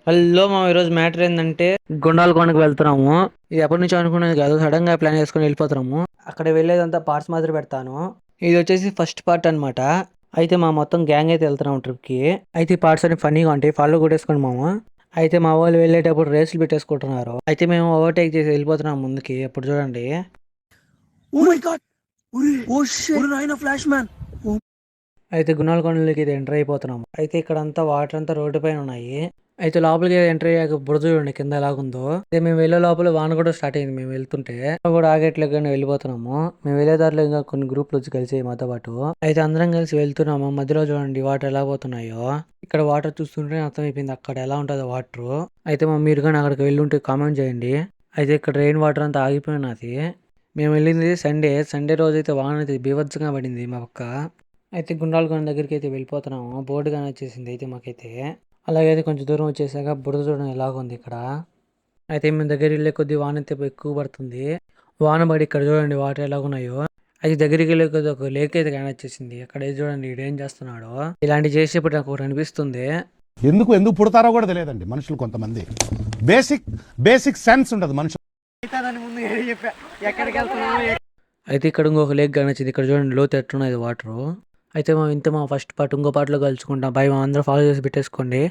Hello మా ఈరోజు matter ఏంటంటే గుండాలకోనకి వెళ్తున్నాము. ఇది ఎప్పటి నుంచో అనుకునేది కాదు, సడన్ గా ప్లాన్ చేసుకుని వెళ్ళిపోతున్నాము. అక్కడ వెళ్ళేదంతా పార్ట్స్ మాత్రం పెడతాను. ఇది వచ్చేసి ఫస్ట్ పార్ట్ అన్నమాట. అయితే మా మొత్తం గ్యాంగ్ అయితే వెళ్తున్నాము ట్రిప్ కి. అయితే ఈ పార్ట్స్ అన్ని ఫన్నీగా ఉంటాయి, ఫాలో కొట్టేసుకోండి మాము. అయితే మా వాళ్ళు వెళ్ళేటప్పుడు రేసులు పెట్టేసుకుంటున్నారు. అయితే మేము ఓవర్టేక్ చేసి వెళ్ళిపోతున్నాం ముందుకి. అప్పుడు చూడండి, oh my God. Oh shit. నాయనా ఫ్లాష్ మ్యాన్. అయితే గుణాలకొండలకి అయితే ఎంటర్ అయిపోతున్నాము. అయితే ఇక్కడ అంతా వాటర్ అంతా రోడ్డు పైన ఉన్నాయి. అయితే లోపలికి ఎంటర్ అయ్యాక బురద చూడండి కింద ఎలాగుందో. అయితే మేము వెళ్ళే లోపల వాన కూడా స్టార్ట్ అయింది. మేము వెళ్తుంటే కూడా ఆగేట్లేగానే వెళ్ళిపోతున్నాము. మేము వెళ్ళే దారిలో ఇంకా కొన్ని గ్రూపులు వచ్చి కలిసి మాతో పాటు అయితే అందరం కలిసి వెళ్తున్నాము. మధ్యలో చూడండి వాటర్ ఎలా పోతున్నాయో. ఇక్కడ వాటర్ చూస్తుంటే అర్థమైపోయింది అక్కడ ఎలా ఉంటుందో వాటర్. అయితే మీరు కానీ అక్కడికి వెళ్ళి ఉంటే కామెంట్ చేయండి. అయితే ఇక్కడ రెయిన్ వాటర్ అంతా ఆగిపోయినది. మేము వెళ్ళింది సండే రోజు అయితే వాన అయితే బీభత్సంగా పడింది మా పక్క. అయితే గుండాలకొండ దగ్గరికి అయితే వెళ్ళిపోతున్నాము. బోర్డు కానీ వచ్చేసింది అయితే మాకైతే. అలాగే అయితే కొంచెం దూరం వచ్చేసాక బురద చూడడం ఎలాగుంది ఇక్కడ. అయితే మేము దగ్గరికి వెళ్ళే కొద్ది వాన అయితే ఎక్కువ పడుతుంది. వాన పడి ఇక్కడ చూడండి వాటర్ ఎలాగున్నాయో. అయితే దగ్గరికి వెళ్ళే కొద్ది ఒక లేక్ అయితే కానొచ్చేసింది. అక్కడ చూడండి ఈడేం చేస్తున్నాడో. ఇలాంటి చేసేప్పుడు నాకు ఒకటి అనిపిస్తుంది, ఎందుకు ఎందుకు పుడతారో కూడా తెలియదండి మనుషులు కొంతమంది. బేసిక్ సెన్స్ ఉండదు మనుషులు. అయితే ఇక్కడ ఇంకొక లేక్ కానొచ్చింది. ఇక్కడ చూడండి లోతు ఎట్టున్నది వాటర్. అయితే మా ఫస్ట్ పార్ట్ ఇంకో పార్ట్లో కలుసుకుంటాం. బై మా అందరూ ఫాలో చేసి పెట్టేసుకోండి.